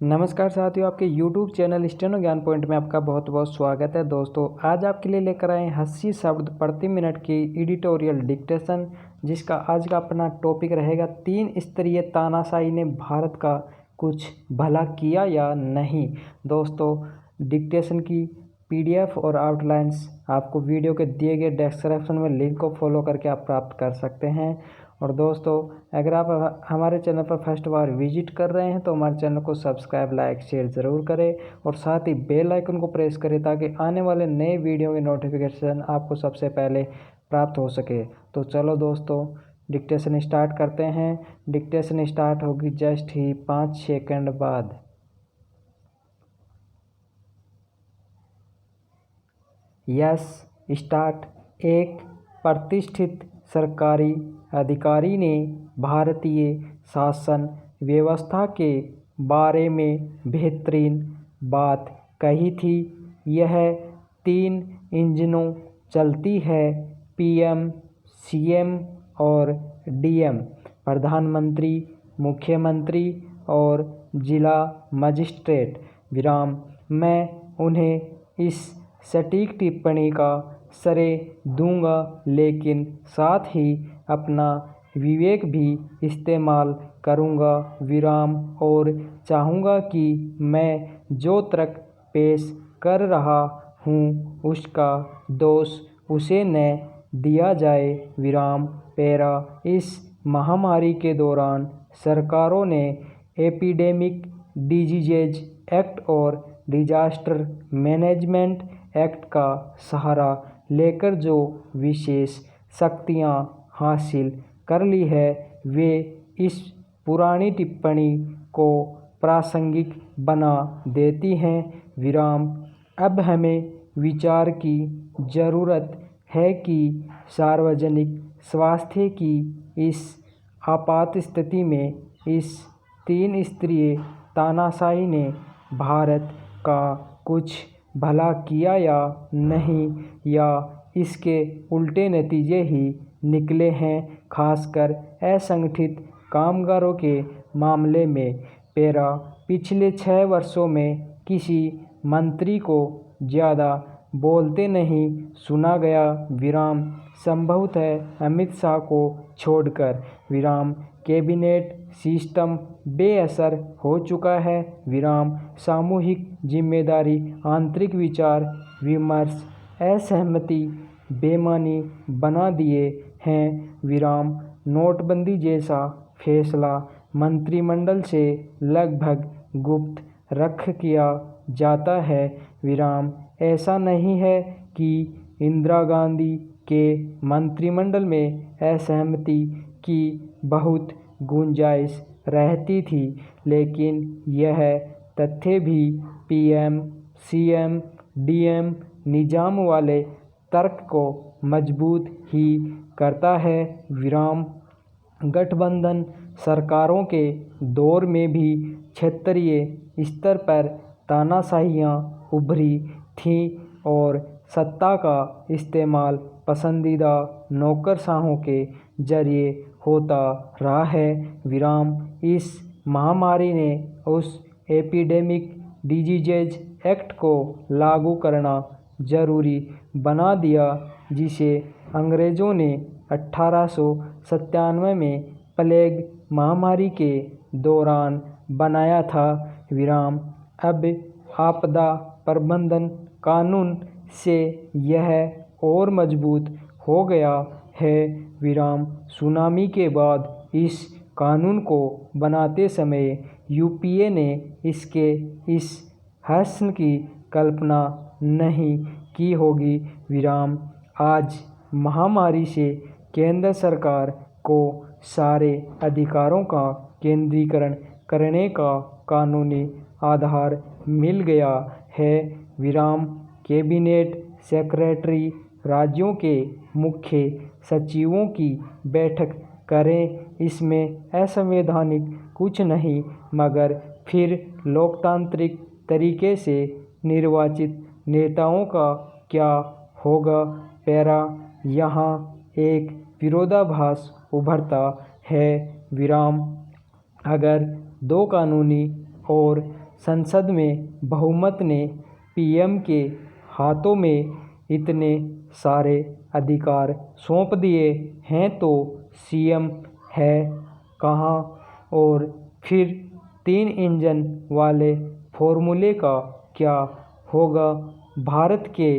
नमस्कार साथियों, आपके YouTube चैनल स्टेनो ज्ञान पॉइंट में आपका बहुत बहुत स्वागत है। दोस्तों, आज आपके लिए लेकर आए हैं 80 शब्द प्रति मिनट की एडिटोरियल डिक्टेशन, जिसका आज का अपना टॉपिक रहेगा 3 स्तरीय तानाशाही ने भारत का कुछ भला किया या नहीं। दोस्तों, डिक्टेशन की PDF और आउटलाइंस आपको वीडियो के दिए गए डिस्क्रिप्शन में लिंक को फॉलो करके आप प्राप्त कर सकते हैं। और दोस्तों, अगर आप हमारे चैनल पर फर्स्ट बार विजिट कर रहे हैं तो हमारे चैनल को सब्सक्राइब, लाइक, शेयर ज़रूर करें और साथ ही बेल आइकन को प्रेस करें ताकि आने वाले नए वीडियो की नोटिफिकेशन आपको सबसे पहले प्राप्त हो सके। तो चलो दोस्तों, डिक्टेशन स्टार्ट करते हैं। डिक्टेशन स्टार्ट होगी जस्ट ही 5 सेकंड बाद। Yes, start. एक प्रतिष्ठित सरकारी अधिकारी ने भारतीय शासन व्यवस्था के बारे में बेहतरीन बात कही थी। यह 3 इंजनों चलती है, PM, CM और DM, प्रधानमंत्री, मुख्यमंत्री और जिला मजिस्ट्रेट। विराम। मैं उन्हें इस सटीक टिप्पणी का श्रेय दूंगा, लेकिन साथ ही अपना विवेक भी इस्तेमाल करूंगा। विराम। और चाहूँगा कि मैं जो तर्क पेश कर रहा हूँ उसका दोष उसे न दिया जाए। विराम। पैरा। इस महामारी के दौरान सरकारों ने एपिडेमिक डिजीजेज एक्ट और डिजास्टर मैनेजमेंट एक्ट का सहारा लेकर जो विशेष शक्तियाँ हासिल कर ली है, वे इस पुरानी टिप्पणी को प्रासंगिक बना देती हैं। विराम। अब हमें विचार की ज़रूरत है कि सार्वजनिक स्वास्थ्य की इस आपात स्थिति में इस 3 स्तरीय तानाशाही ने भारत का कुछ भला किया या नहीं, या इसके उल्टे नतीजे ही निकले हैं, खासकर असंगठित कामगारों के मामले में। पैरा। पिछले 6 वर्षों में किसी मंत्री को ज़्यादा बोलते नहीं सुना गया। विराम। संभवतः अमित शाह को छोड़कर। विराम। कैबिनेट सिस्टम बेअसर हो चुका है। विराम। सामूहिक जिम्मेदारी, आंतरिक विचार विमर्श, असहमति बेमानी बना दिए हैं। विराम। नोटबंदी जैसा फैसला मंत्रिमंडल से लगभग गुप्त रख किया जाता है। विराम। ऐसा नहीं है कि इंदिरा गांधी के मंत्रिमंडल में असहमति की बहुत गुंजाइश रहती थी, लेकिन यह तथ्य भी PM, CM, DM निजाम वाले तर्क को मजबूत ही करता है। विराम। गठबंधन सरकारों के दौर में भी क्षेत्रीय स्तर पर तानाशाहियाँ उभरी थीं और सत्ता का इस्तेमाल पसंदीदा नौकरशाहों के जरिए होता रहा है। विराम। इस महामारी ने उस एपिडेमिक डिजीजेज एक्ट को लागू करना जरूरी बना दिया जिसे अंग्रेज़ों ने 1897 में प्लेग महामारी के दौरान बनाया था। विराम। अब आपदा प्रबंधन कानून से यह और मजबूत हो गया है। विराम। सुनामी के बाद इस कानून को बनाते समय UPA ने इसके इस हस्न की कल्पना नहीं की होगी। विराम। आज महामारी से केंद्र सरकार को सारे अधिकारों का केंद्रीकरण करने का कानूनी आधार मिल गया है। विराम। कैबिनेट सेक्रेटरी राज्यों के मुख्य सचिवों की बैठक करें। इसमें असंवैधानिक कुछ नहीं, मगर फिर लोकतांत्रिक तरीके से निर्वाचित नेताओं का क्या होगा। पैरा। यहाँ एक विरोधाभास उभरता है। विराम। अगर 2 कानूनी और संसद में बहुमत ने पीएम के हाथों में इतने सारे अधिकार सौंप दिए हैं तो सीएम है कहाँ। और फिर 3 इंजन वाले फॉर्मूले का क्या होगा। भारत के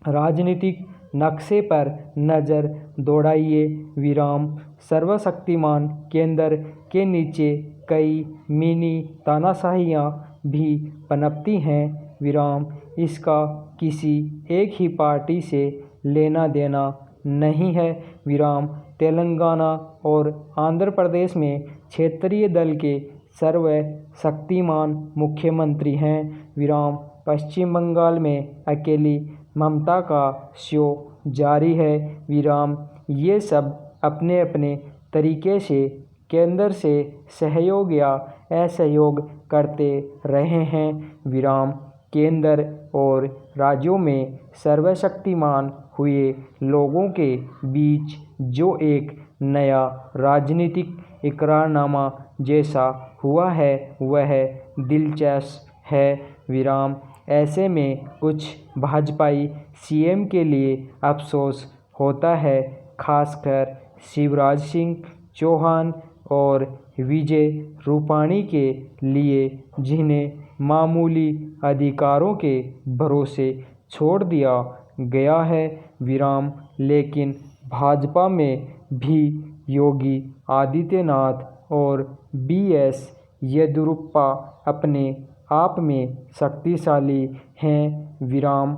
राजनीतिक नक्शे पर नज़र दौड़ाइए। विराम सर्वशक्तिमान केंद्र के नीचे कई मिनी तानाशाहियाँ भी पनपती हैं। विराम इसका किसी एक ही पार्टी से लेना देना नहीं है। विराम तेलंगाना और आंध्र प्रदेश में क्षेत्रीय दल के सर्वशक्तिमान मुख्यमंत्री हैं। विराम पश्चिम बंगाल में अकेली ममता का शो जारी है। विराम ये सब अपने अपने तरीके से केंद्र से सहयोग या असहयोग करते रहे हैं। विराम केंद्र और राज्यों में सर्वशक्तिमान हुए लोगों के बीच जो एक नया राजनीतिक इकरारनामा जैसा हुआ है वह दिलचस्प है। विराम ऐसे में कुछ भाजपाई सीएम के लिए अफसोस होता है, खासकर शिवराज सिंह चौहान और विजय रूपाणी के लिए जिन्हें मामूली अधिकारों के भरोसे छोड़ दिया गया है। विराम लेकिन भाजपा में भी योगी आदित्यनाथ और बीएस येदियुरप्पा अपने आप में शक्तिशाली हैं। विराम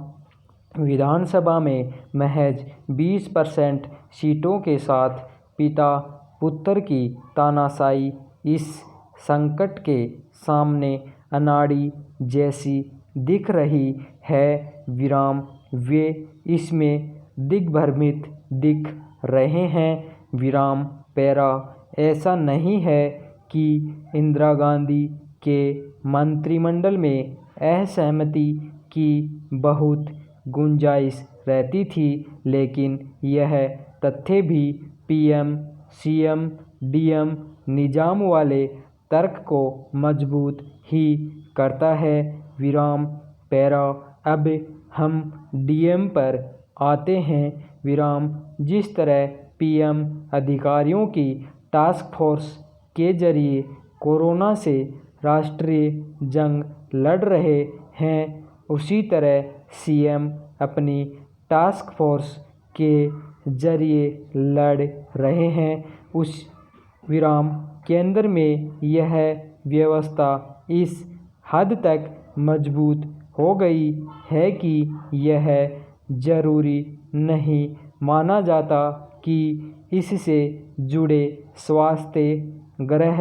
विधानसभा में महज 20% सीटों के साथ पिता पुत्र की तानाशाही इस संकट के सामने अनाड़ी जैसी दिख रही है। विराम वे इसमें दिग्भ्रमित दिख रहे हैं। विराम पैरा ऐसा नहीं है कि इंदिरा गांधी के मंत्रिमंडल में असहमति की बहुत गुंजाइश रहती थी, लेकिन यह तथ्य भी पीएम सीएम डीएम निजाम वाले तर्क को मजबूत ही करता है। विराम पैरा अब हम डीएम पर आते हैं। विराम जिस तरह पीएम अधिकारियों की टास्क फोर्स के जरिए कोरोना से राष्ट्रीय जंग लड़ रहे हैं, उसी तरह सीएम अपनी टास्क फोर्स के जरिए लड़ रहे हैं। उस विराम केंद्र में यह व्यवस्था इस हद तक मजबूत हो गई है कि यह जरूरी नहीं माना जाता कि इससे जुड़े स्वास्थ्य, गृह,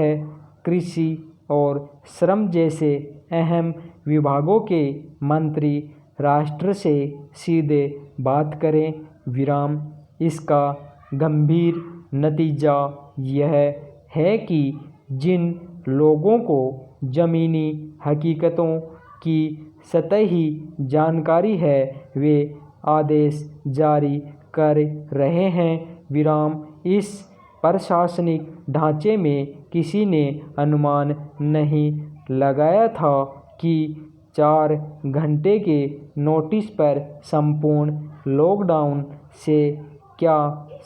कृषि और श्रम जैसे अहम विभागों के मंत्री राष्ट्र से सीधे बात करें। विराम इसका गंभीर नतीजा यह है कि जिन लोगों को ज़मीनी हकीकतों की सतही जानकारी है वे आदेश जारी कर रहे हैं। विराम इस प्रशासनिक ढांचे में किसी ने अनुमान नहीं लगाया था कि 4 घंटे के नोटिस पर संपूर्ण लॉकडाउन से क्या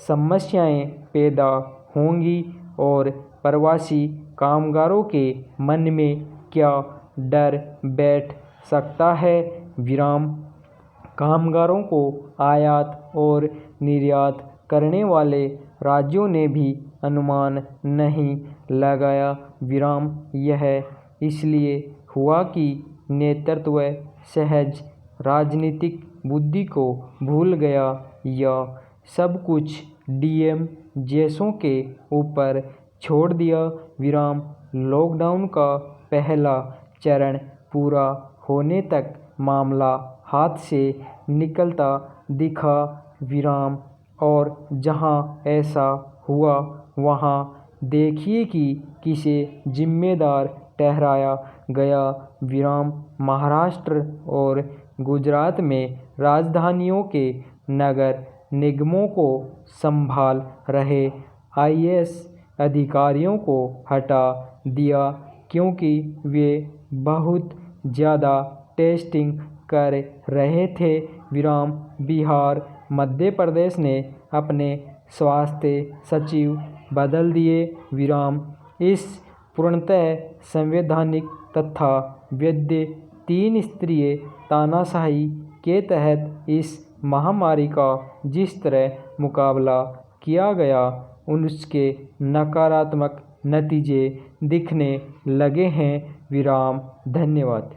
समस्याएं पैदा होंगी और प्रवासी कामगारों के मन में क्या डर बैठ सकता है। विराम कामगारों को आयात और निर्यात करने वाले राज्यों ने भी अनुमान नहीं लगाया। विराम यह इसलिए हुआ कि नेतृत्व सहज राजनीतिक बुद्धि को भूल गया या सब कुछ डीएम जैसों के ऊपर छोड़ दिया। विराम लॉकडाउन का पहला चरण पूरा होने तक मामला हाथ से निकलता दिखा। विराम और जहां ऐसा हुआ वहां देखिए कि किसे जिम्मेदार ठहराया गया। विराम महाराष्ट्र और गुजरात में राजधानियों के नगर निगमों को संभाल रहे आईएएस अधिकारियों को हटा दिया क्योंकि वे बहुत ज़्यादा टेस्टिंग कर रहे थे। विराम बिहार मध्य प्रदेश ने अपने स्वास्थ्य सचिव बदल दिए। विराम इस पूर्णतः संवैधानिक तथा वैध 3 स्तरीय तानाशाही के तहत इस महामारी का जिस तरह मुकाबला किया गया उसके नकारात्मक नतीजे दिखने लगे हैं। विराम। धन्यवाद।